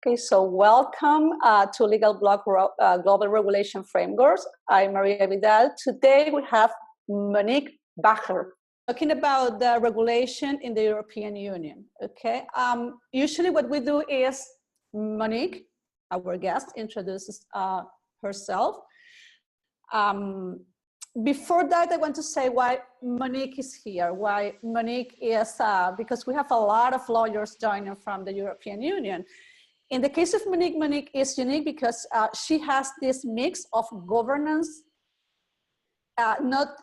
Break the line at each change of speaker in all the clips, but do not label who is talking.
Okay, so welcome to LegalBlock Global Regulation Frameworks. I'm Maria Vidal. Today we have Monique Bachner talking about the regulation in the European Union. Okay, usually what we do is Monique, our guest, introduces herself. Before that, I want to say why Monique is here. Why Monique is, because we have a lot of lawyers joining from the European Union. In the case of Monique, Monique is unique because she has this mix of governance.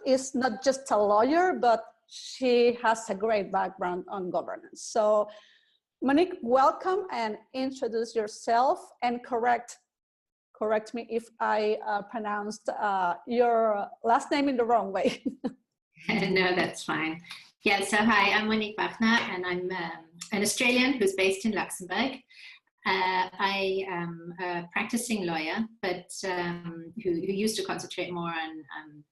Is not just a lawyer, but she has a great background on governance. So Monique, welcome and introduce yourself and correct me if I pronounced your last name in the wrong way.
No, that's fine. Yeah, so hi, I'm Monique Bachner and I'm an Australian who's based in Luxembourg. I am a practicing lawyer, but who used to concentrate more on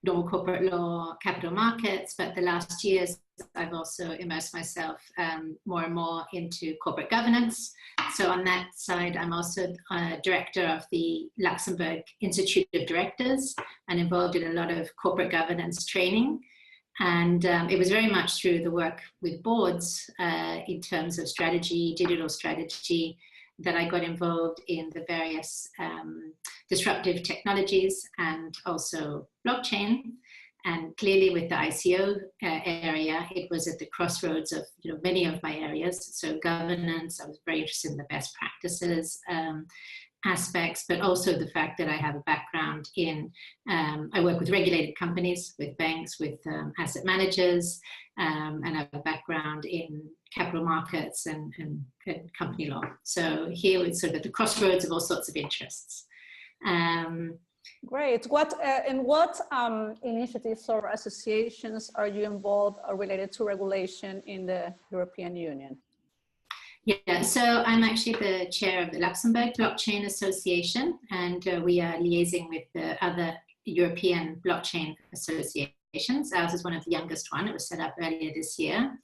normal corporate law, capital markets, but the last years I've also immersed myself more and more into corporate governance. So on that side, I'm also director of the Luxembourg Institute of Directors and involved in a lot of corporate governance training. And it was very much through the work with boards in terms of strategy, digital strategy, that I got involved in the various disruptive technologies and also blockchain. And clearly with the ICO area, it was at the crossroads of many of my areas. So governance, I was very interested in the best practices aspects, but also the fact that I have a background in, I work with regulated companies, with banks, with asset managers, and I have a background in capital markets and company law. So here it's sort of at the crossroads of all sorts of interests.
Great. What initiatives or associations are you involved or related to regulation in the European Union?
Yeah, so I'm actually the chair of the Luxembourg Blockchain Association, and we are liaising with the other European blockchain associations. Ours is one of the youngest one. It was set up earlier this year.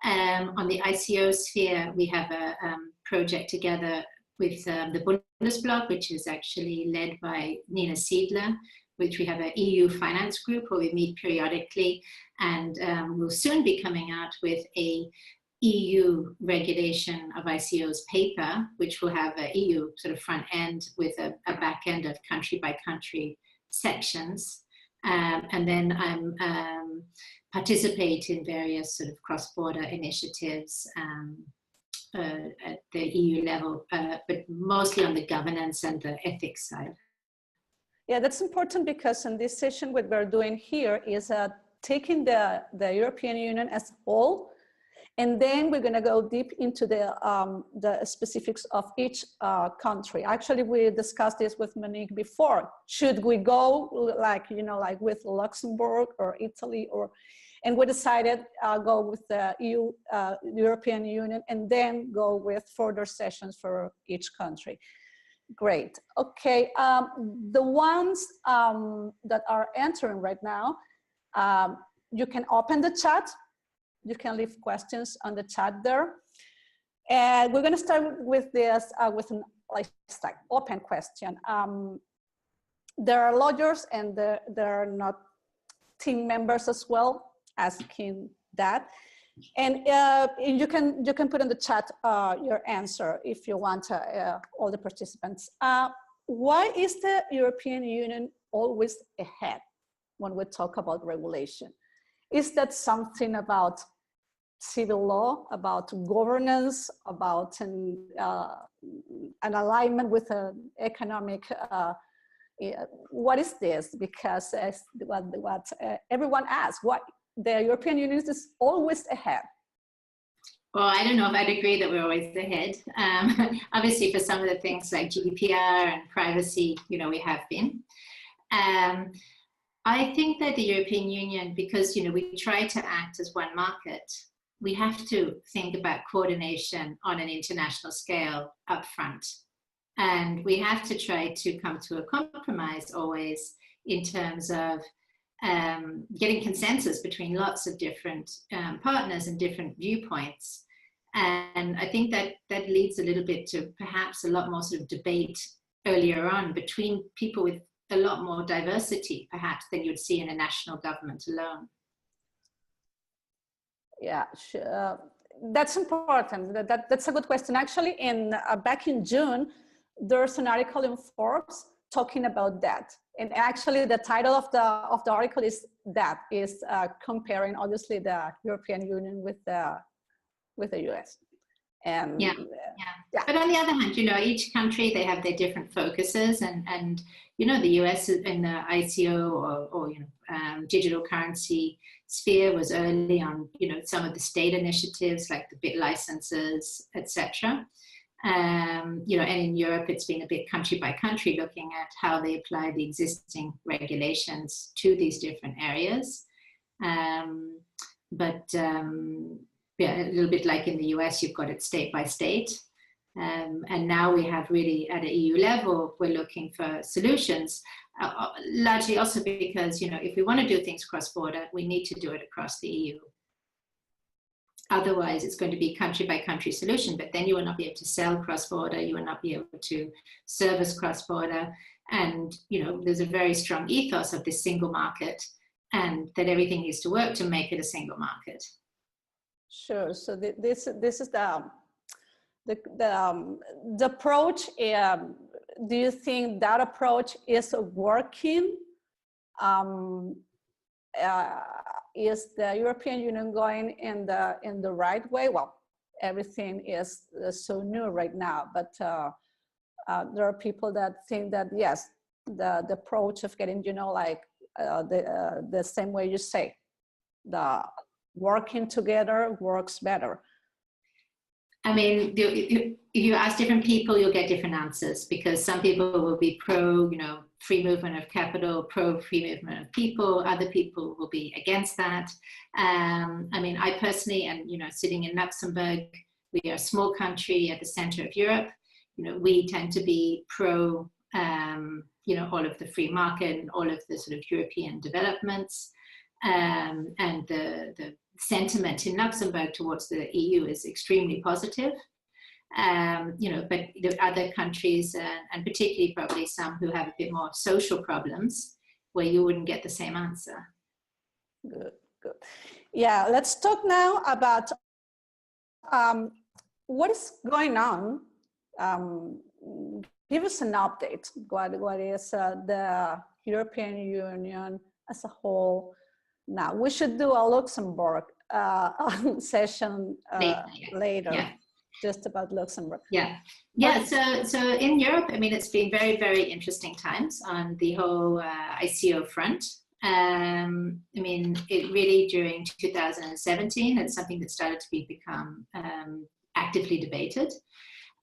On the ICO sphere, we have a project together with the LegalBlock, which is actually led by Nina Siedler, which we have an EU finance group where we meet periodically, and we'll soon be coming out with a EU regulation of ICOs paper, which will have an EU sort of front end with a back end of country by country sections. And then I'm participate in various sort of cross-border initiatives at the EU level, but mostly on the governance and the ethics side.
Yeah, that's important because in this session, what we're doing here is taking the European Union as a whole, and then we're going to go deep into the specifics of each country. Actually, we discussed this with Monique before. Should we go like with Luxembourg or Italy, and we decided go with the EU, European Union, and then go with further sessions for each country. Great. Okay. The ones that are entering right now, you can open the chat. You can leave questions on the chat there. And we're going to start with this, with an open question. There are lawyers and there are not team members as well asking that. And you can put in the chat your answer if you want, all the participants. Why is the European Union always ahead when we talk about regulation? Is that something about civil law, about governance, about an alignment with an economic, what is this? Because what everyone asks, what the European Union is always ahead.
Well, I don't know if I'd agree that we're always ahead. Obviously for some of the things like GDPR and privacy, we have been. I think that the European Union, because we try to act as one market, we have to think about coordination on an international scale up front. And we have to try to come to a compromise always in terms of getting consensus between lots of different partners and different viewpoints. And I think that that leads a little bit to perhaps a lot more sort of debate earlier on between people with a lot more diversity, perhaps, than you'd see in a national government alone.
Yeah, that's important. That's a good question. Actually, back in June, there's an article in Forbes talking about that. And actually, the title of the article is comparing, obviously, the European Union with the US. And
yeah. But on the other hand, you know, each country, they have their different focuses, and you know, the US in the ICO or you know, digital currency sphere was early on, you know, some of the state initiatives like the bit licenses, etc. You know, and in Europe, it's been a bit country by country, looking at how they apply the existing regulations to these different areas. Yeah, a little bit like in the US, you've got it state by state. And now we have really, at an EU level, we're looking for solutions, largely also because, you know, if we want to do things cross-border, we need to do it across the EU. Otherwise, it's going to be country by country solution, but then you will not be able to sell cross-border, you will not be able to service cross-border. And, you know, there's a very strong ethos of this single market, and that everything needs to work to make it a single market.
Sure. So this is the approach. Do you think that approach is working? Is the European Union going in the right way? Well, everything is so new right now, but there are people that think that yes, the approach of getting, you know, like the same way you say, the working together works better.
I mean, if you ask different people, you'll get different answers, because some people will be pro, you know, free movement of capital, pro free movement of people. Other people will be against that. I mean, I personally, and, you know, sitting in Luxembourg, we are a small country at the center of Europe. You know, we tend to be pro, you know, all of the free market and all of the sort of European developments. And the sentiment in Luxembourg towards the EU is extremely positive. You know, but there are other countries, and particularly probably some who have a bit more social problems, where you wouldn't get the same answer.
Good. Yeah, let's talk now about what is going on. Give us an update. What is the European Union as a whole? Now, we should do a Luxembourg session later. Yeah. Just about Luxembourg.
So in Europe, I mean, it's been very, very interesting times on the whole ICO front. I mean, it really, during 2017, it's something that started to become actively debated.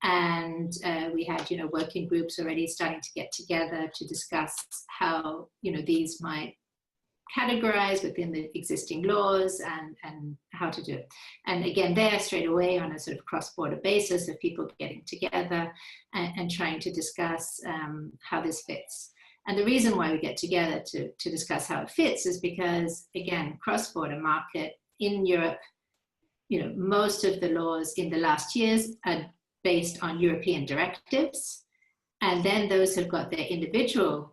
And we had, you know, working groups already starting to get together to discuss how, you know, these might categorize within the existing laws and how to do it. And again, there straight away on a sort of cross-border basis of people getting together and trying to discuss how this fits. And the reason why we get together to discuss how it fits is because, again, cross-border market in Europe, you know, most of the laws in the last years are based on European directives. And then those have got their individual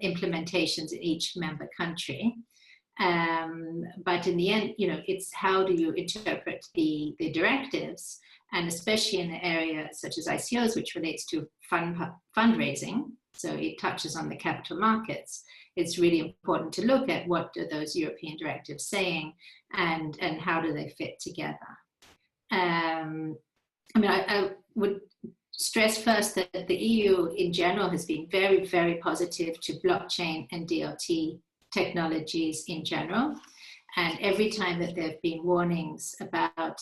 implementations in each member country. But in the end, you know, it's how do you interpret the directives, and especially in the area such as ICOs, which relates to fundraising, so it touches on the capital markets. It's really important to look at what are those European directives saying, and how do they fit together. I mean, I would stress first that the EU in general has been very, very positive to blockchain and DLT technologies in general. And every time that there have been warnings about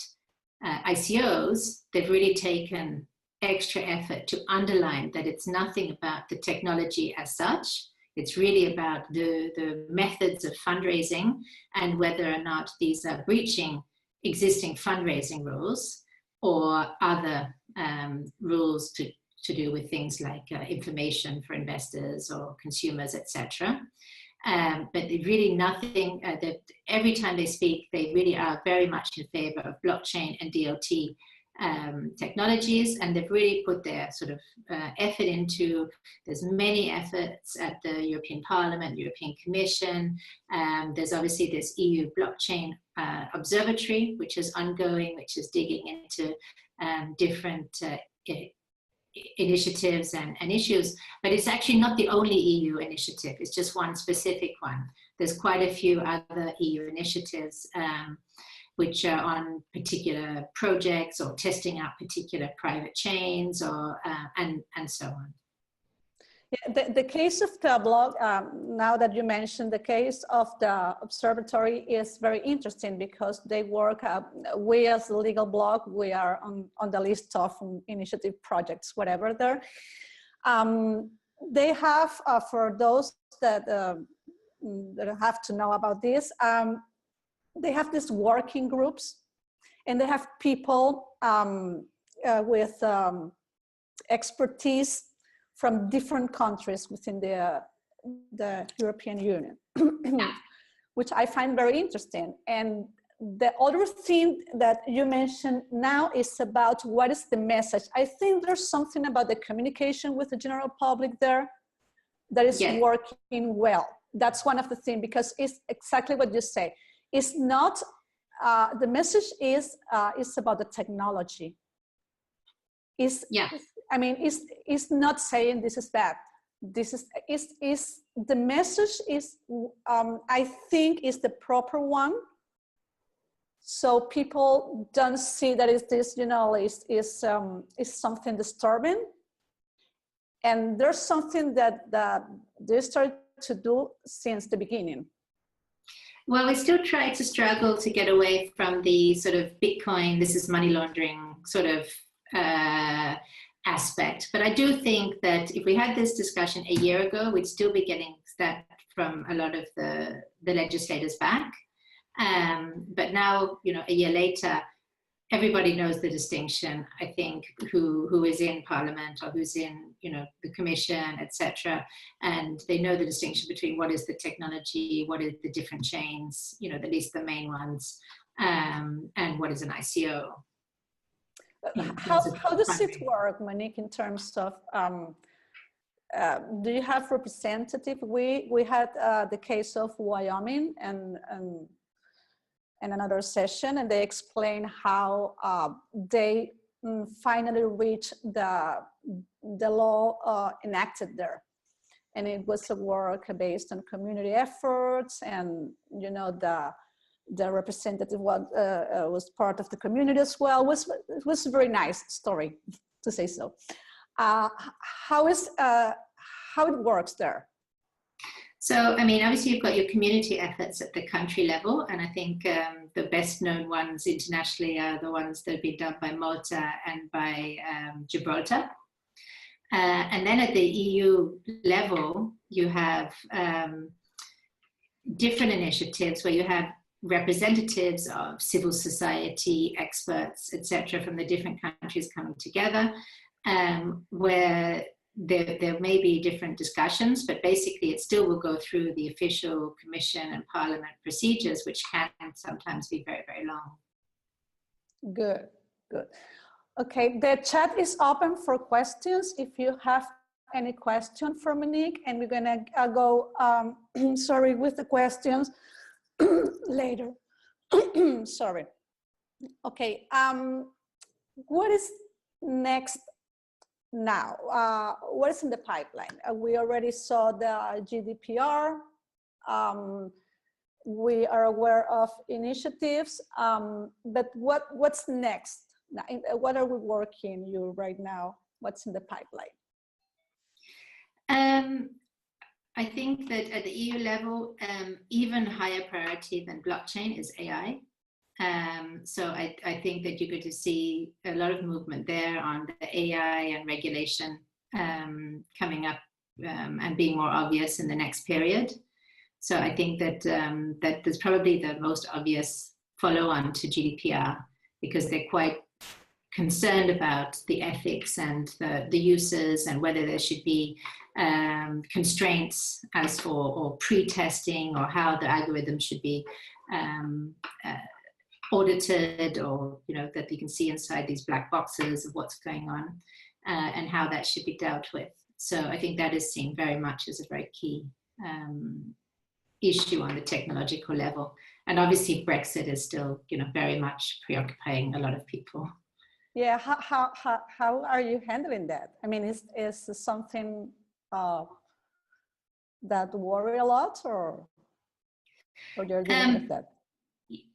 ICOs, they've really taken extra effort to underline that it's nothing about the technology as such. It's really about the methods of fundraising and whether or not these are breaching existing fundraising rules or other rules to do with things like information for investors or consumers, etc. But really nothing, every time they speak, they really are very much in favor of blockchain and DLT technologies, and they've really put their sort of effort into, there's many efforts at the European Parliament, European Commission. There's obviously this EU Blockchain Observatory, which is ongoing, which is digging into different initiatives and issues, but it's actually not the only EU initiative. It's just one specific one. There's quite a few other EU initiatives which are on particular projects or testing out particular private chains, or and so on.
Yeah, the case of the blog, now that you mentioned the case of the observatory, is very interesting because they work, we as LegalBlock, we are on the list of initiative projects, whatever there. They have, for those that have to know about this, they have these working groups, and they have people with expertise from different countries within the European Union, which I find very interesting. And the other thing that you mentioned now is about what is the message. I think there's something about the communication with the general public there that is working well. That's one of the things, because it's exactly what you say. It's not, the message is about the technology. I mean, it's not saying this is bad. This is the message is, I think, is the proper one. So people don't see that is this, you know, is something disturbing. And there's something that they started to do since the beginning.
Well, we still try to struggle to get away from the sort of Bitcoin, this is money laundering sort of aspect. But I do think that if we had this discussion a year ago, we'd still be getting that from a lot of the legislators back. But now, you know, a year later, everybody knows the distinction, I think, who is in Parliament or who's in, you know, the Commission, etc. And they know the distinction between what is the technology, what is the different chains, you know, at least the main ones, and what is an ICO.
How does it work, Monique, in terms of, do you have representative? We had the case of Wyoming and another session, and they explain how they finally reached the law enacted there. And it was a work based on community efforts, and, you know, the representative was part of the community as well. It was a very nice story, to say so. How it works there?
So, I mean, obviously you've got your community efforts at the country level, and I think the best known ones internationally are the ones that have been done by Malta and by Gibraltar. And then at the EU level, you have different initiatives where you have representatives of civil society, experts, etc., from the different countries coming together, where there may be different discussions, but basically it still will go through the official Commission and Parliament procedures, which can sometimes be very, very long. Good,
good. Okay, the chat is open for questions. If you have any question for Monique, and we're gonna go, sorry, with the questions later. Sorry. Okay, what is next now? What is in the pipeline? We already saw the GDPR. We are aware of initiatives, but what's next? What are we working you right now? What's in the pipeline?
I think that at the EU level, even higher priority than blockchain is AI. So I think that you're going to see a lot of movement there on the AI and regulation coming up and being more obvious in the next period. So I think that that there's probably the most obvious follow-on to GDPR, because they're quite concerned about the ethics and the uses, and whether there should be constraints as for or pre-testing, or how the algorithm should be audited, or that you can see inside these black boxes of what's going on, and how that should be dealt with. So I think that is seen very much as a very key issue on the technological level. And obviously Brexit is still very much preoccupying a lot of people.
Yeah, how are you handling that? I mean, is something that worry a lot, or you're dealing with that?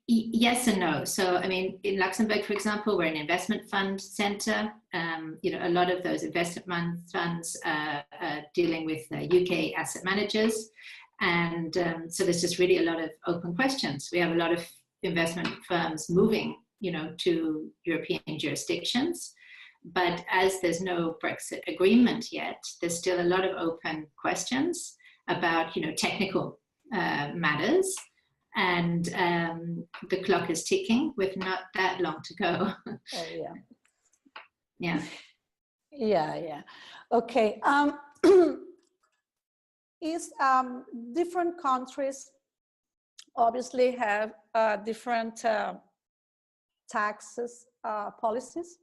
Yes and no. So, I mean, in Luxembourg, for example, we're an investment fund center. A lot of those investment funds are dealing with UK asset managers. And so there's just really a lot of open questions. We have a lot of investment firms moving, to European jurisdictions. But as there's no Brexit agreement yet, there's still a lot of open questions about, technical matters. And the clock is ticking with not that long to go.
Oh, yeah.
Yeah.
Yeah. Okay. Different countries obviously have different taxes policies.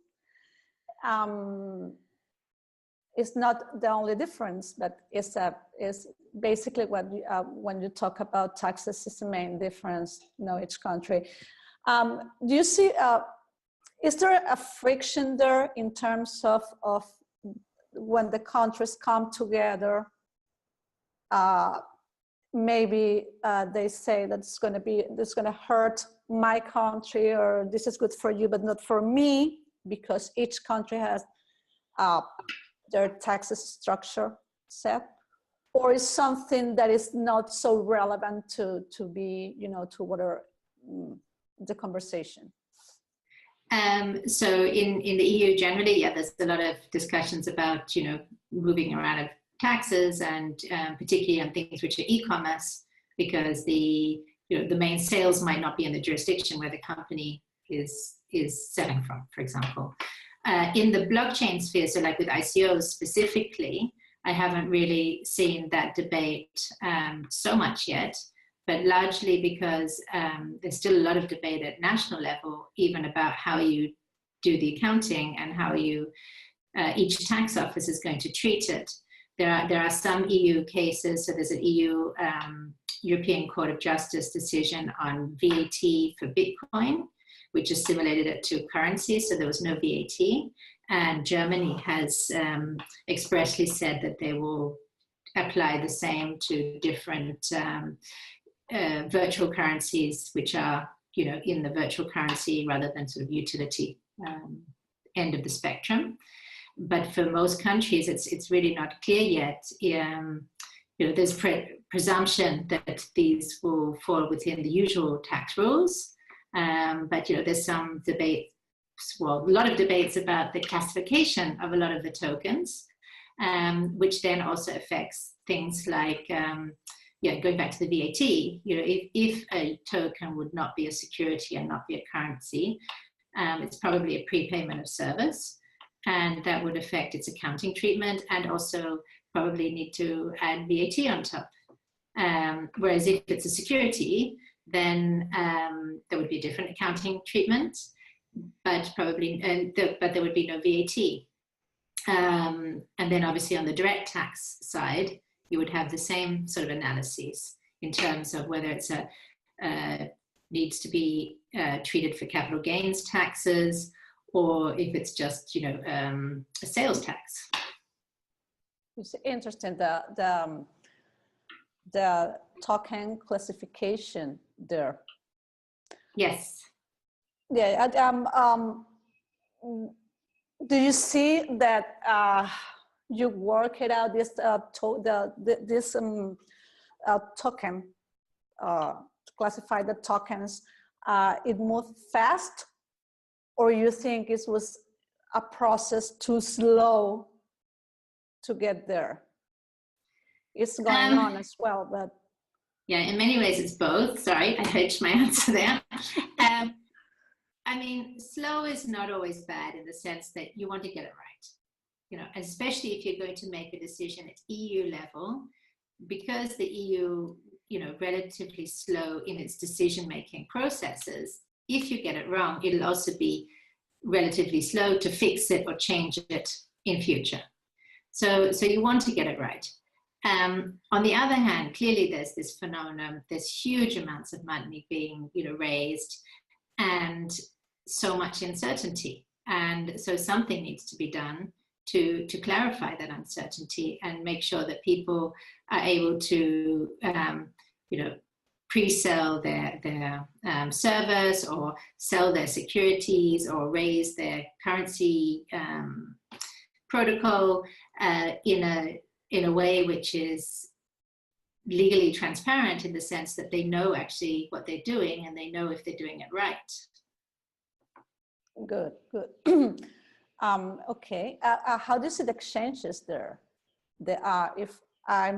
It's not the only difference, but it's basically what when you talk about taxes, is the main difference, each country. Do you see, is there a friction there in terms of when the countries come together? Maybe they say that it's going to hurt my country, or this is good for you, but not for me, because each country has their taxes structure set, or is something that is not so relevant to be, to whatever the conversation?
So in the EU generally, there's a lot of discussions about, moving around of taxes, and particularly on things which are e-commerce, because the main sales might not be in the jurisdiction where the company is selling from, for example. In the blockchain sphere, so like with ICOs specifically, I haven't really seen that debate so much yet, but largely because there's still a lot of debate at national level, even about how you do the accounting and how each tax office is going to treat it. There are some EU cases, so there's an European Court of Justice decision on VAT for Bitcoin, which assimilated it to currency, so there was no VAT. And Germany has expressly said that they will apply the same to different virtual currencies, which are, in the virtual currency rather than sort of utility end of the spectrum. But for most countries, it's really not clear yet. There's presumption that these will fall within the usual tax rules. But there's some debate, a lot of debates about the classification of a lot of the tokens, which then also affects things like, going back to the VAT, if a token would not be a security and not be a currency, it's probably a prepayment of service, and that would affect its accounting treatment, and also probably need to add VAT on top. Whereas if it's a security, then there would be a different accounting treatment, but but there would be no VAT. And then obviously on the direct tax side, you would have the same sort of analyses in terms of whether it's needs to be treated for capital gains taxes, or if it's just a sales tax.
It's interesting, the token classification there.
Yes.
Yeah. Do you see that you work it out, this token to classify the tokens? It moved fast, or you think it was a process too slow to get there? It's going on as well, but
yeah, in many ways it's both. Sorry, I hedged my answer there. I mean, slow is not always bad in the sense that you want to get it right. You know, especially if you're going to make a decision at EU level, because the EU, you know, relatively slow in its decision-making processes. If you get it wrong, it'll also be relatively slow to fix it or change it in future. So you want to get it right. On the other hand, clearly there's this phenomenon, there's huge amounts of money being, you know, raised and so much uncertainty. And so something needs to be done to clarify that uncertainty and make sure that people are able to, you know, pre-sell their servers or sell their securities or raise their currency protocol in a way which is legally transparent, in the sense that they know actually what they're doing and they know if they're doing it right.
Good, good. Okay. How do you see the exchanges there? If I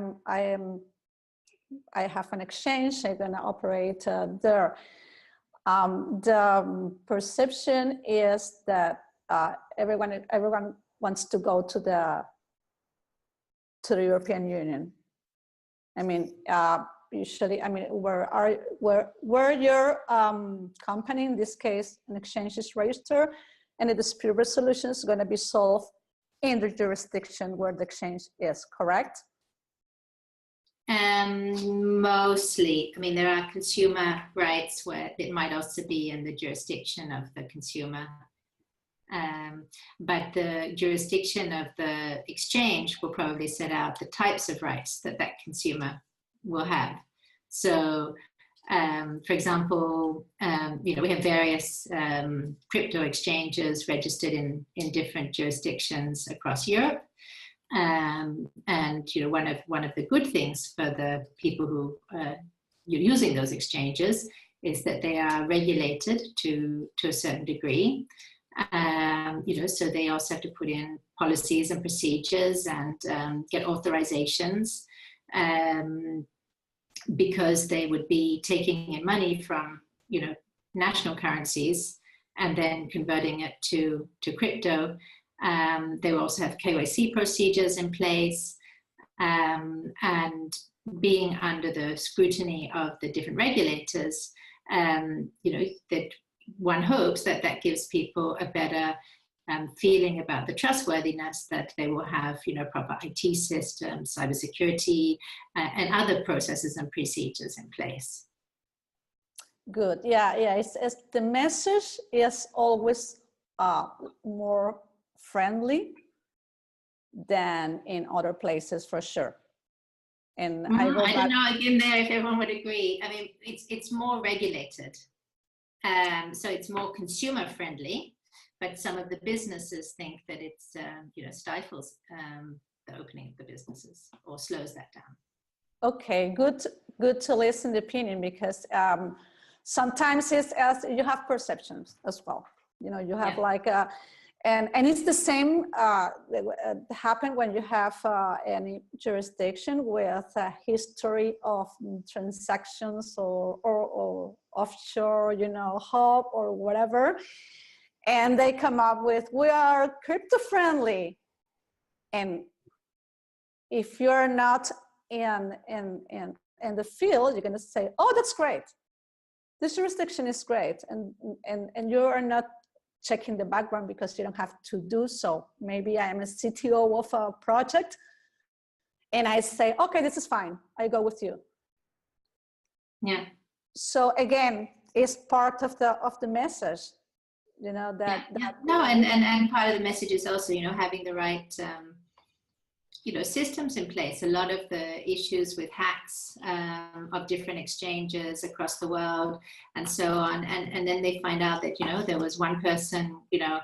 have an exchange, I'm going to operate there. The perception is that everyone wants to go to the European Union. I mean, usually, I mean, where your company, in this case, an exchange is registered, and the dispute resolution is going to be solved in the jurisdiction where the exchange is, correct?
Mostly. I mean, there are consumer rights where it might also be in the jurisdiction of the consumer. But the jurisdiction of the exchange will probably set out the types of rights that that consumer will have. So, for example, you know, we have various crypto exchanges registered in different jurisdictions across Europe. And you know, one of the good things for the people who are using those exchanges is that they are regulated to a certain degree. You know, so they also have to put in policies and procedures and get authorizations, because they would be taking in money from, you know, national currencies and then converting it to crypto. They will also have KYC procedures in place, and being under the scrutiny of the different regulators, you know, that one hopes that that gives people a better feeling about the trustworthiness, that they will have, you know, proper IT systems, cybersecurity, and other processes and procedures in place.
Good. Yeah, yeah. It's the message is always more friendly than in other places, for sure. And I
don't know again there if everyone would agree. I mean, it's more regulated, so it's more consumer friendly. But some of the businesses think that it's, you know, stifles the opening of the businesses or slows that down. Okay,
good to listen to the opinion, because sometimes it's as you have perceptions as well. You know, you have like and it's the same happen when you have any jurisdiction with a history of transactions or offshore, you know, hub or whatever. And they come up with, we are crypto friendly. And if you're not in the field, you're going to say, oh, that's great. This jurisdiction is great. And you are not checking the background because you don't have to do so. Maybe I am a CTO of a project and I say, okay, this is fine. I go with you.
Yeah.
So again, it's part of the message. You know, that
no, and part of the message is also, you know, having the right you know, systems in place. A lot of the issues with hacks of different exchanges across the world and so on, and then they find out that, you know, there was one person, you know,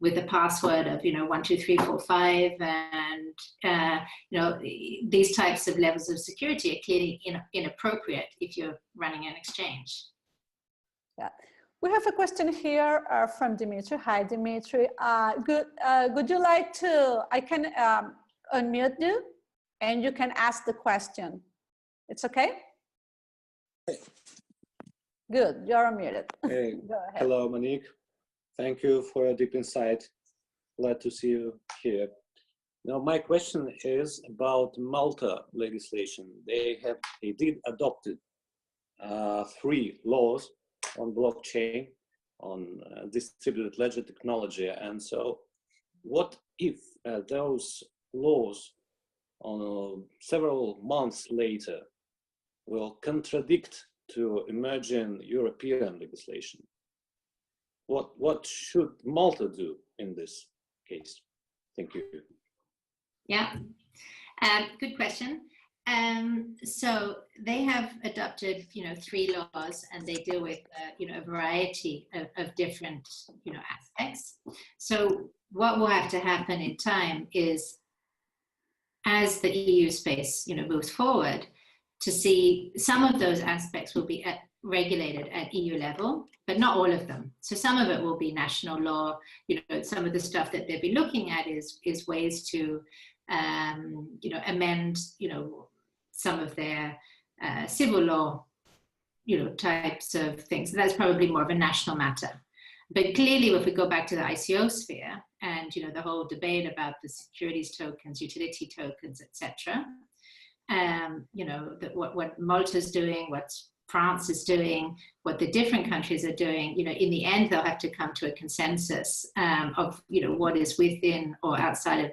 with a password of, you know, 12345, and you know, these types of levels of security are clearly inappropriate if you're running an exchange.
Yeah. We have a question here from Dimitri. Hi, Dimitri. Would you like to, I can unmute you and you can ask the question. It's okay?
Hey.
Good, you're unmuted.
Hey.
Go ahead.
Hello, Monique. Thank you for a deep insight. Glad to see you here. Now, my question is about Malta legislation. They did adopted 3 laws on blockchain, on distributed ledger technology. And so what if those laws several months later will contradict to emerging European legislation? What should Malta do in this case? Thank you.
Yeah, good question. So they have adopted, 3 laws, and they deal with, a variety of different, aspects. So what will have to happen in time is, as the EU space, moves forward, to see some of those aspects will be regulated at EU level, but not all of them. So some of it will be national law. Some of the stuff that they'll be looking at is ways to, amend, some of their civil law, types of things. That's probably more of a national matter. But clearly, if we go back to the ICO sphere and, the whole debate about the securities tokens, utility tokens, etc., what Malta's doing, what France is doing, what the different countries are doing, in the end, they'll have to come to a consensus of, what is within or outside of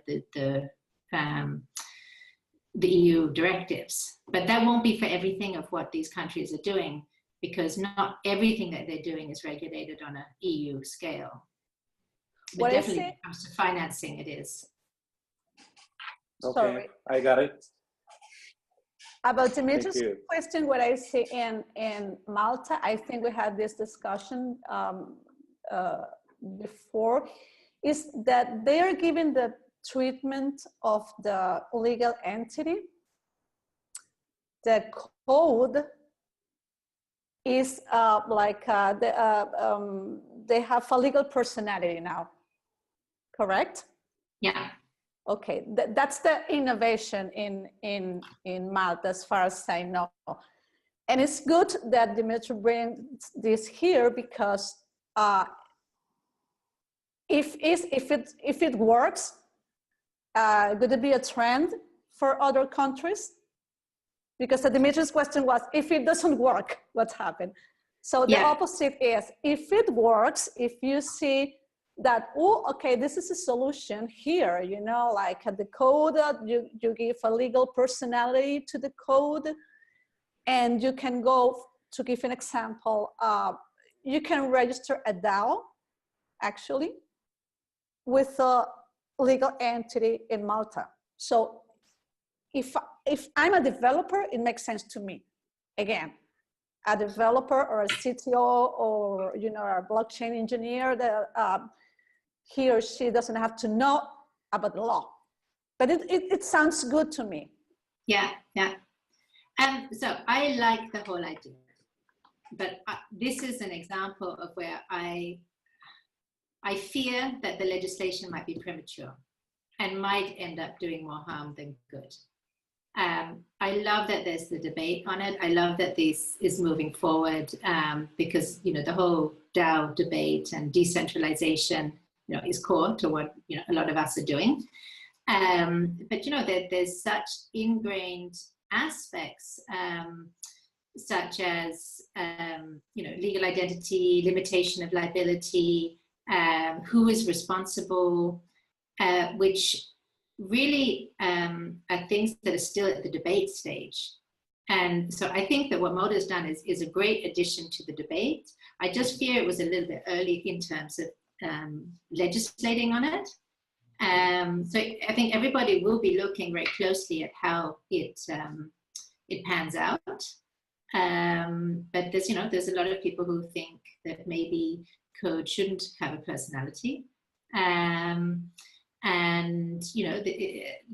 the EU directives. But that won't be for everything of what these countries are doing, because not everything that they're doing is regulated on an EU scale. But definitely when it comes to financing, it is.
Okay,
sorry.
I got it.
About Dimitri's question, what I see in Malta, I think we had this discussion before, is that they are given the treatment of the legal entity. The code is they have a legal personality now, correct?
Yeah.
Okay, that's the innovation in Malta, as far as I know. And it's good that Dimitri brings this here, because if it works, could it be a trend for other countries? Because Dimitri's question was, if it doesn't work, what happened? So the opposite is, if it works, if you see that, oh, okay, this is a solution here, like the code, you give a legal personality to the code, and you can go, to give an example, you can register a DAO, actually, with a legal entity in Malta. So if I'm a developer, it makes sense to me. Again, a developer or a CTO or a blockchain engineer, that he or she doesn't have to know about the law. But it sounds good to me.
Yeah. So I like the whole idea, but this is an example of where I fear that the legislation might be premature and might end up doing more harm than good. I love that there's the debate on it. I love that this is moving forward, because the whole DAO debate and decentralization, is core to what a lot of us are doing. But there's such ingrained aspects, such as legal identity, limitation of liability, who is responsible, which really are things that are still at the debate stage. And so I think that what Malta has done is a great addition to the debate. I just fear it was a little bit early in terms of legislating on it. So I think everybody will be looking very closely at how it pans out. But there's a lot of people who think that maybe code shouldn't have a personality. And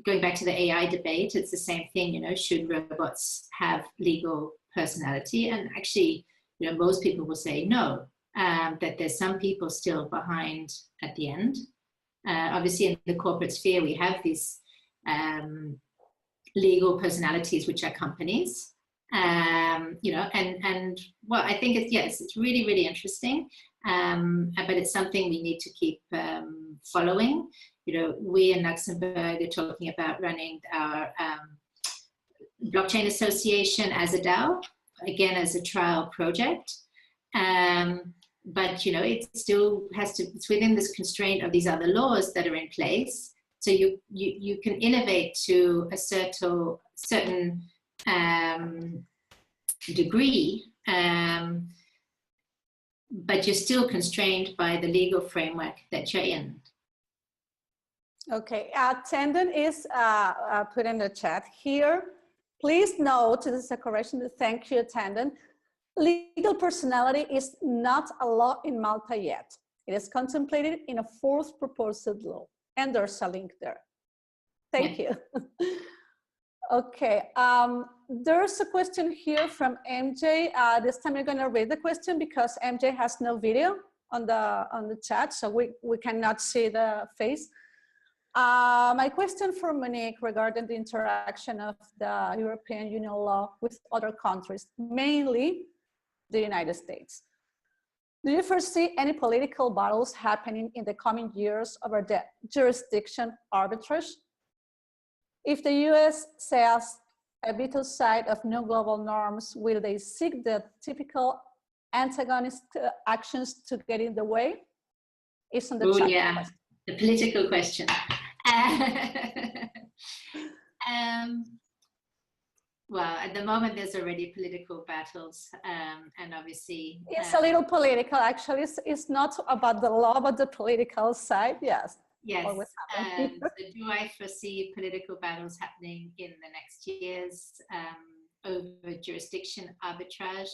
going back to the AI debate, it's the same thing. Should robots have legal personality? And actually, most people will say no. That there's some people still behind at the end. Obviously, in the corporate sphere, we have these legal personalities, which are companies. And well, I think it's really, really interesting. but it's something we need to keep following. You know, we in Luxembourg are talking about running our blockchain association as a DAO, again as a trial project. But you know, it still has to, it's within this constraint of these other laws that are in place. So you can innovate to a certain degree, but you're still constrained by the legal framework that you're in.
Okay, Tandon is put in the chat here. Please note, this is a correction, thank you, Tandon. Legal personality is not a law in Malta yet. It is contemplated in a fourth proposed law, and there's a link there. Thank you. Okay, there's a question here from MJ. This time you're gonna read the question because MJ has no video on the chat, so we cannot see the face. My question for Monique regarding the interaction of the European Union law with other countries, mainly the United States. Do you foresee any political battles happening in the coming years over the jurisdiction arbitrage? If the US says a veto side of new global norms, will they seek the typical antagonist actions to get in the way? It's on the chat.
Yeah, the political question. Well, at the moment, there's already political battles, and obviously...
It's a little political, actually. It's not about the law, but the political side, yes.
Yes. So do I foresee political battles happening in the next years over jurisdiction arbitrage?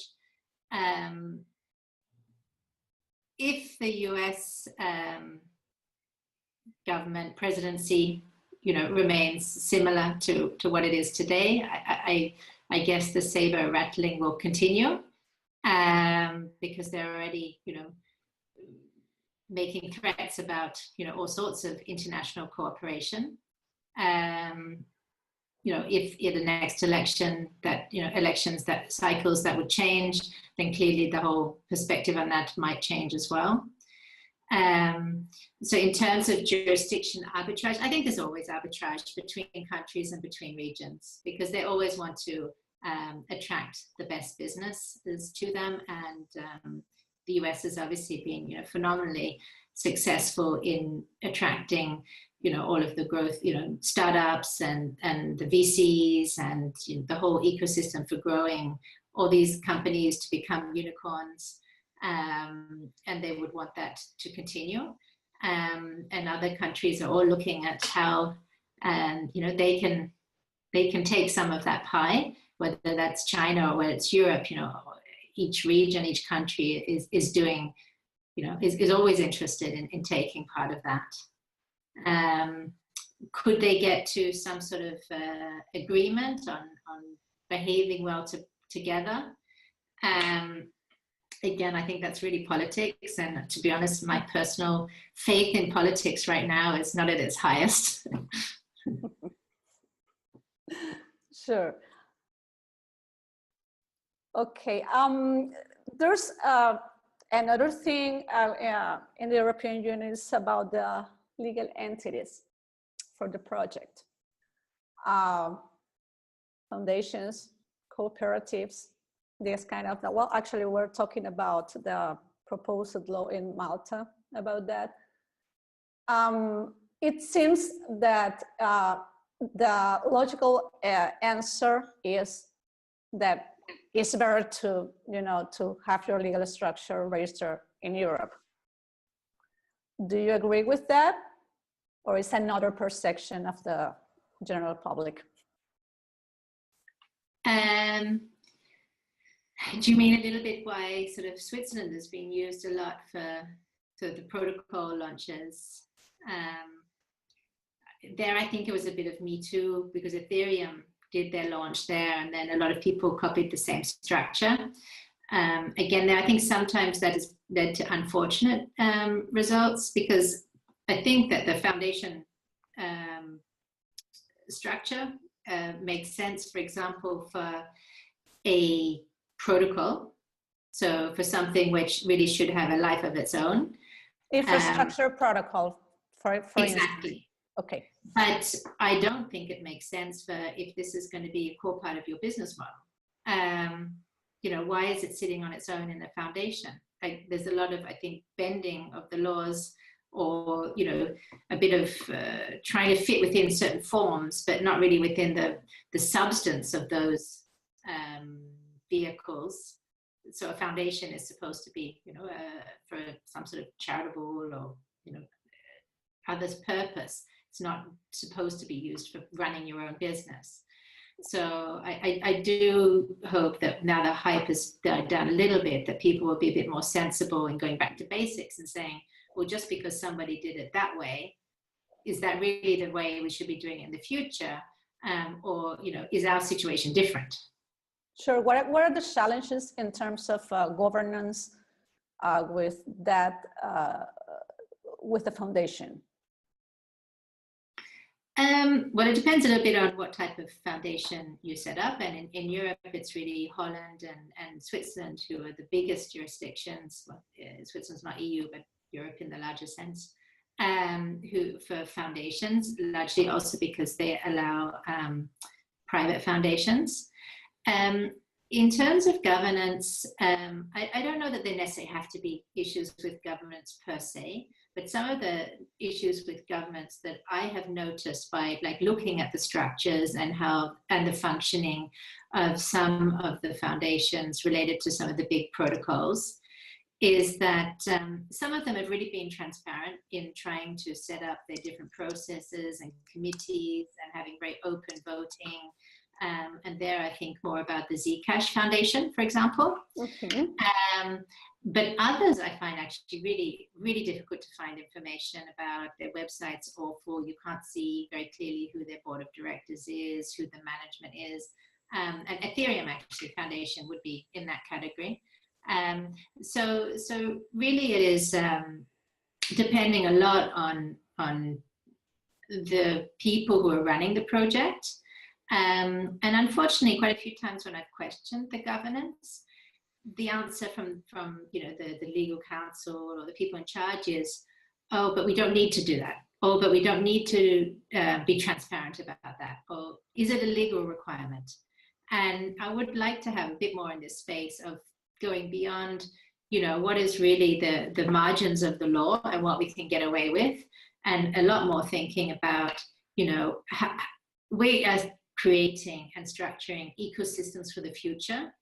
If the US government presidency, you know, remains similar to what it is today, I guess the saber rattling will continue because they're already, you know, making threats about, you know, all sorts of international cooperation. You know, if in the next election that, you know, cycles that would change, then clearly the whole perspective on that might change as well. So in terms of jurisdiction arbitrage, I think there's always arbitrage between countries and between regions because they always want to attract the best businesses to them, and the US has obviously been, you know, phenomenally successful in attracting, you know, all of the growth, you know, startups and the VCs and, you know, the whole ecosystem for growing all these companies to become unicorns. And they would want that to continue. And other countries are all looking at how, you know, they can take some of that pie, whether that's China or whether it's Europe. You know, each region, each country is doing, you know, is always interested in taking part of that. Could they get to some sort of agreement on behaving well together? Again, I think that's really politics, and to be honest, my personal faith in politics right now is not at its highest.
Sure. Okay. There's another thing in the European Union is about the legal entities for the project. Foundations, cooperatives, this kind of, well, actually we're talking about the proposed law in Malta about that. It seems that the logical answer is that it's better to, you know, to have your legal structure registered in Europe. Do you agree with that? Or is another perception of the general public?
Do you mean a little bit why sort of Switzerland is being used a lot for the protocol launches? There, I think it was a bit of Me Too because Ethereum did their launch there, and then a lot of people copied the same structure. Again, there, I think sometimes that has led to unfortunate results because I think that the foundation structure makes sense, for example, for a protocol. So for something which really should have a life of its own.
Infrastructure protocol, for
exactly.
instance. Okay.
But I don't think it makes sense for, if this is going to be a core part of your business model, you know, why is it sitting on its own in the foundation? Like, there's a lot of, I think, bending of the laws, or, you know, a bit of trying to fit within certain forms, but not really within the substance of those vehicles. So a foundation is supposed to be, you know, for some sort of charitable or, you know, other's purpose. It's not supposed to be used for running your own business. So I do hope that now the hype has died down a little bit, that people will be a bit more sensible in going back to basics and saying, well, just because somebody did it that way, is that really the way we should be doing it in the future? Or, you know, is our situation different?
Sure. What are the challenges in terms of governance with that, with the foundation?
Well, it depends a little bit on what type of foundation you set up. And in Europe, it's really Holland and Switzerland who are the biggest jurisdictions. Well, Switzerland's not EU, but Europe in the larger sense, who for foundations, largely also because they allow private foundations. In terms of governance, I don't know that there necessarily have to be issues with governments per se, but some of the issues with governments that I have noticed by like looking at the structures and the functioning of some of the foundations related to some of the big protocols is that some of them have really been transparent in trying to set up their different processes and committees and having very open voting. And there, I think more about the Zcash Foundation, for example.
Okay.
But others I find actually really, really difficult to find information about. Their websites awful. You can't see very clearly who their board of directors is, who the management is. And Ethereum actually Foundation would be in that category. So really it is depending a lot on the people who are running the project. And unfortunately, quite a few times when I've questioned the governance, the answer from you know the legal counsel or the people in charge is, oh, but we don't need to do that. Oh, but we don't need to be transparent about that. Or is it a legal requirement? And I would like to have a bit more in this space of going beyond, you know, what is really the margins of the law and what we can get away with, and a lot more thinking about, you know, we as creating and structuring ecosystems for the future.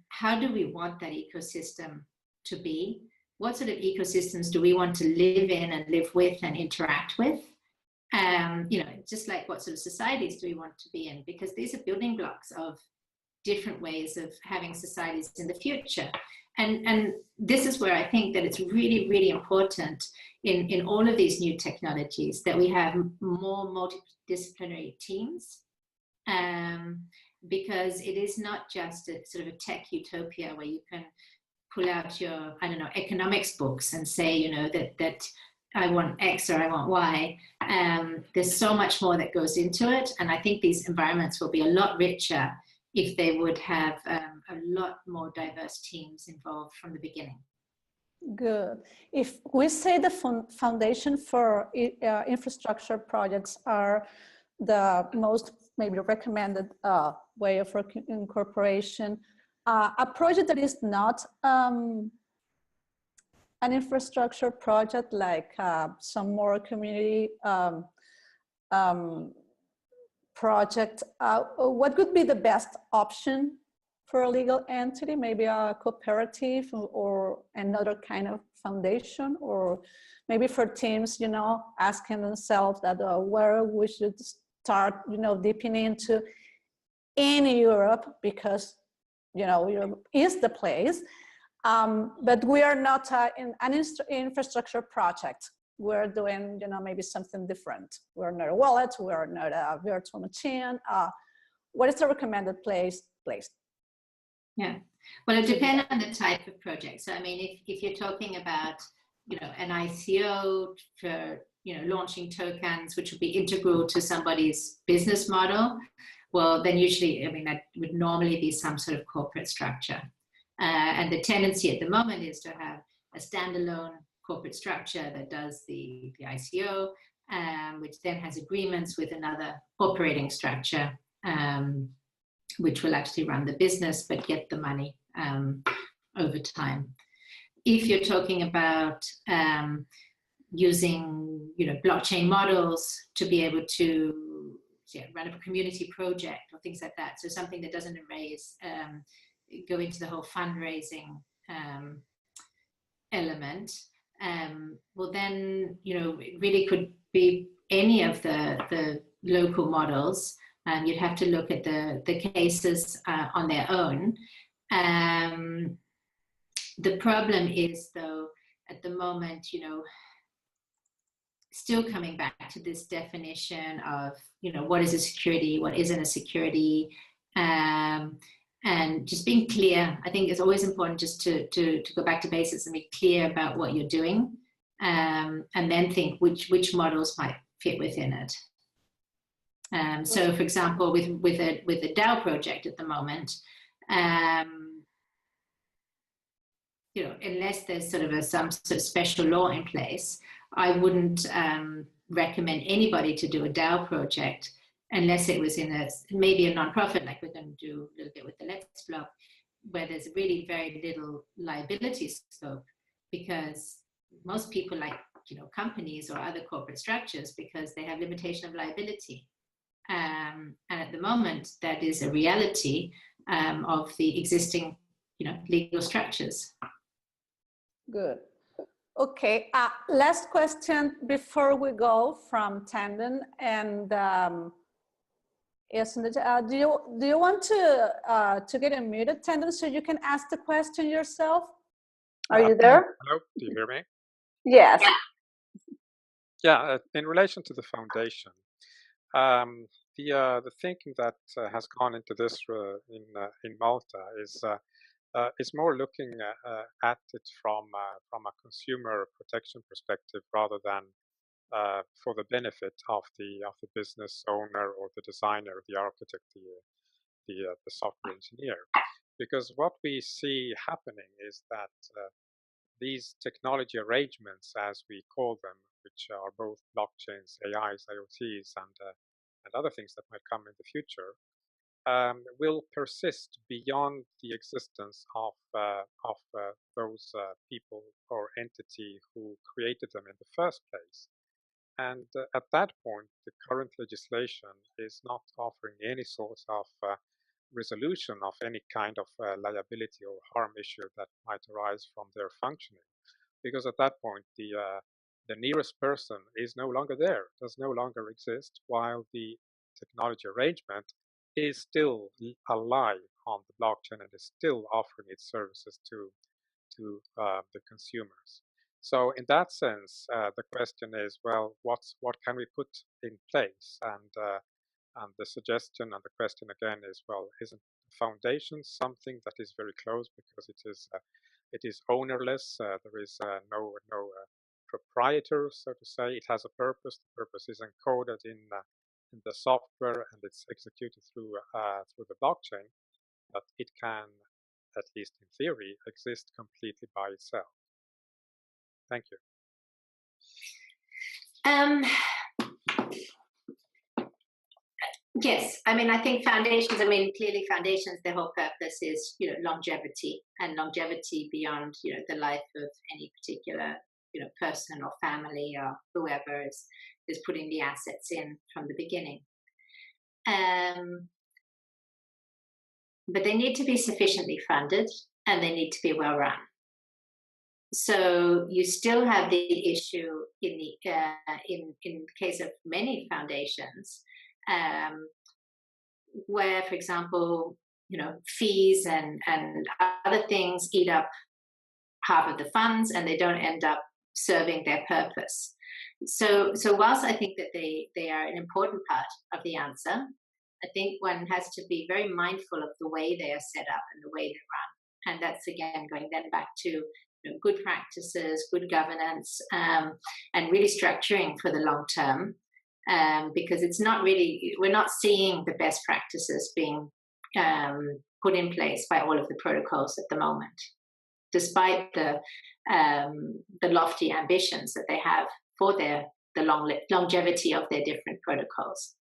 How do we want that ecosystem to be? What sort of ecosystems do we want to live in and live with and interact with? You know, just like what sort of societies do we want to be in? Because these are building blocks of different ways of having societies in the future. And this is where I think that it's really, really important in all of these new technologies that we have more multidisciplinary teams, because it is not just a sort of a tech utopia where you can pull out your, I don't know, economics books and say, you know, that I want X or I want Y. There's so much more that goes into it. And I think these environments will be a lot richer if they would have a lot more diverse teams involved from the beginning.
Good. If we say the foundation for infrastructure projects are the most maybe recommended way of incorporation, a project that is not an infrastructure project, like some more community project, what would be the best option for a legal entity? Maybe a cooperative or another kind of foundation, or maybe for teams, you know, asking themselves that where we should start, you know, dipping into in Europe, because, you know, Europe is the place, but we are not in an infrastructure project. We're doing, you know, maybe something different. We're not a wallet, we're not a virtual machine. What is the recommended place?
Yeah, well, it depends on the type of project. So, I mean, if you're talking about, you know, an ICO for, you know, launching tokens, which would be integral to somebody's business model, well, then usually, I mean, that would normally be some sort of corporate structure. And the tendency at the moment is to have a standalone corporate structure that does the ICO, which then has agreements with another operating structure, which will actually run the business but get the money over time. If you're talking about using blockchain models to be able to run a community project or things like that, so something that doesn't raise, go into the whole fundraising element, well then it really could be any of the local models. You'd have to look at the cases on their own. The problem is, though, at the moment, still coming back to this definition of, what is a security, what isn't a security, and just being clear. I think it's always important just to go back to basics and be clear about what you're doing, and then think which models might fit within it. So, for example, with a DAO project at the moment, unless there's some sort of special law in place, I wouldn't recommend anybody to do a DAO project unless it was in maybe a non-profit, like we're going to do a little bit with the LegalBlock, where there's really very little liability scope, because most people like companies or other corporate structures, because they have limitation of liability. And at the moment, that is a reality of the existing legal structures.
Good. Okay, last question before we go from Tandon, and yes, do you want to get unmuted, Tandon, so you can ask the question yourself? Are you there?
Hello, do you hear me?
Yes.
Yeah, in relation to the foundation, the thinking that has gone into this in Malta is more looking at it from a consumer protection perspective, rather than for the benefit of the business owner or the designer, the architect, the software engineer. Because what we see happening is that these technology arrangements, as we call them, which are both blockchains, AIs, IoTs, and other things that might come in the future, will persist beyond the existence of those people or entity who created them in the first place. And at that point, the current legislation is not offering any sort of resolution of any kind of liability or harm issue that might arise from their functioning, because at that point the nearest person is no longer there, does no longer exist, while the technology arrangement is still alive on the blockchain and is still offering its services to the consumers. So in that sense, the question is, well, what can we put in place? And the suggestion and the question again is, well, isn't foundation something that is very close, because it is ownerless? There is no proprietor, so to say. It has a purpose. The purpose is encoded in the software, and it's executed through the blockchain. But it can, at least in theory, exist completely by itself. Thank you.
Yes, I mean, I think foundations, clearly foundations, their whole purpose is, longevity, and longevity beyond, the life of any particular, person or family or whoever is putting the assets in from the beginning. But they need to be sufficiently funded, and they need to be well run. So you still have the issue in the case of many foundations, where, for example, fees and other things eat up half of the funds, and they don't end up serving their purpose. So whilst I think that they are an important part of the answer, I think one has to be very mindful of the way they are set up and the way they run. And that's, again, going then back to good practices, good governance, and really structuring for the long term, because it's not really, we're not seeing the best practices being put in place by all of the protocols at the moment, despite the lofty ambitions that they have for the longevity of their different protocols.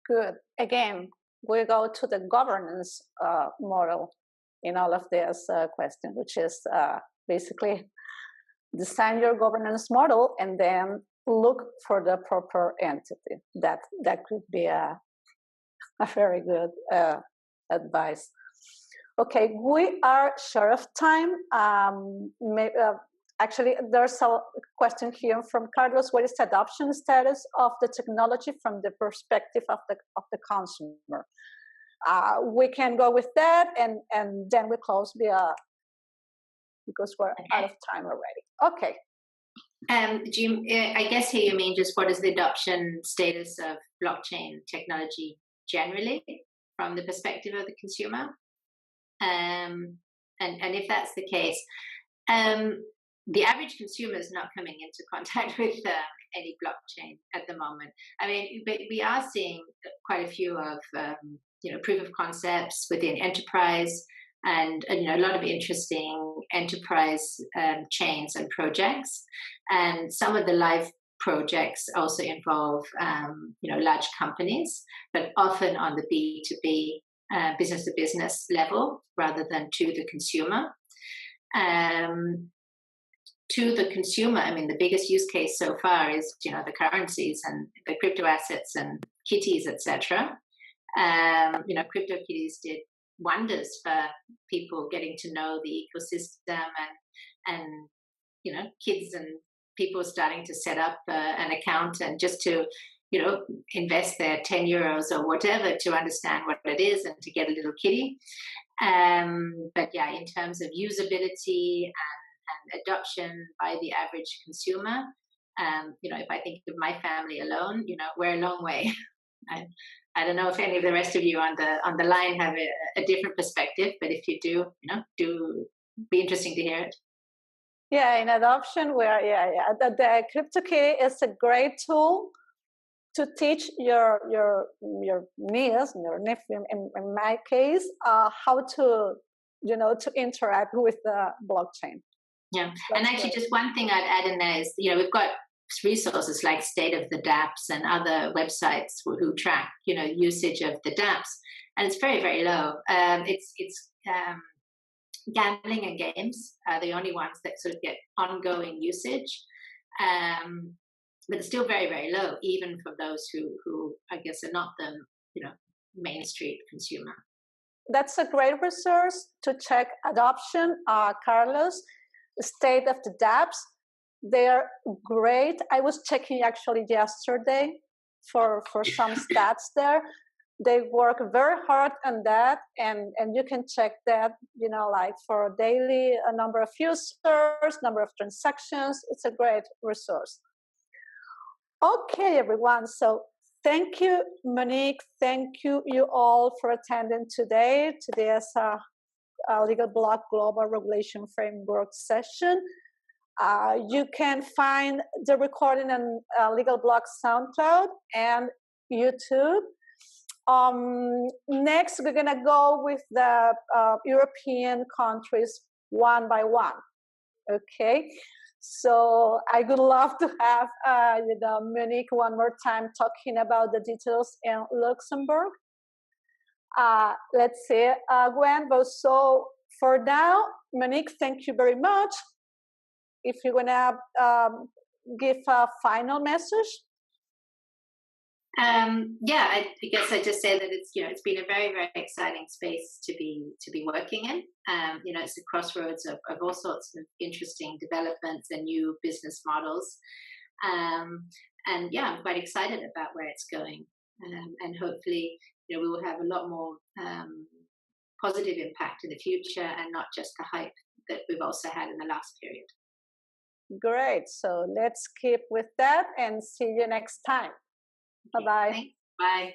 Good. Again, we go to the governance model in all of this question, which is basically design your governance model and then look for the proper entity. That could be a very good advice. Okay, we are short of time. Actually, there's a question here from Carlos. What is the adoption status of the technology from the perspective of the consumer? We can go with that, and then we close because we're out of time already. Okay.
I guess here you mean just what is the adoption status of blockchain technology generally from the perspective of the consumer? And if that's the case, the average consumer is not coming into contact with any blockchain at the moment. I mean, but we are seeing quite a few of proof of concepts within enterprise, and a lot of interesting enterprise chains and projects. And some of the live projects also involve large companies, but often on the B2B business to business level rather than to the consumer. To the consumer, I mean, the biggest use case so far is the currencies and the crypto assets and kitties, etc. Crypto kitties did wonders for people getting to know the ecosystem, and kids and people starting to set up an account and just to invest their 10 euros or whatever to understand what it is and to get a little kitty. But yeah, in terms of usability and adoption by the average consumer, if I think of my family alone, we're a long way. I don't know if any of the rest of you on the line have a different perspective, but if you do, do be interesting to hear it.
Yeah, in adoption, the CryptoKitty is a great tool to teach your niece, your nephew, in my case, how to to interact with the blockchain.
Yeah, and actually, just one thing I'd add in there is, we've got resources like State of the dApps and other websites who track, usage of the dApps, and it's very, very low. It's gambling and games are the only ones that sort of get ongoing usage, but it's still very, very low, even for those who I guess are not the main street consumer.
That's a great resource to check adoption, Carlos. State of the dApps. They're great. I was checking actually yesterday for some stats there. They work very hard on that, and you can check that, like for daily a number of users, number of transactions. It's a great resource. Okay, everyone. So thank you, Monique. Thank you all for attending today. Today is a LegalBlock Global Regulation Framework session. You can find the recording on LegalBlock SoundCloud and YouTube. Next, we're going to go with the European countries one by one. Okay, so I would love to have Monique one more time talking about the details in Luxembourg. Let's see, Gwen. So for now, Monique, thank you very much. If you're gonna give a final message.
I guess I just say that it's been a very, very exciting space to be working in. It's the crossroads of all sorts of interesting developments and new business models. And I'm quite excited about where it's going. And hopefully, we will have a lot more positive impact in the future, and not just the hype that we've also had in the last period.
Great. So let's keep with that and see you next time. Bye-bye.
Bye.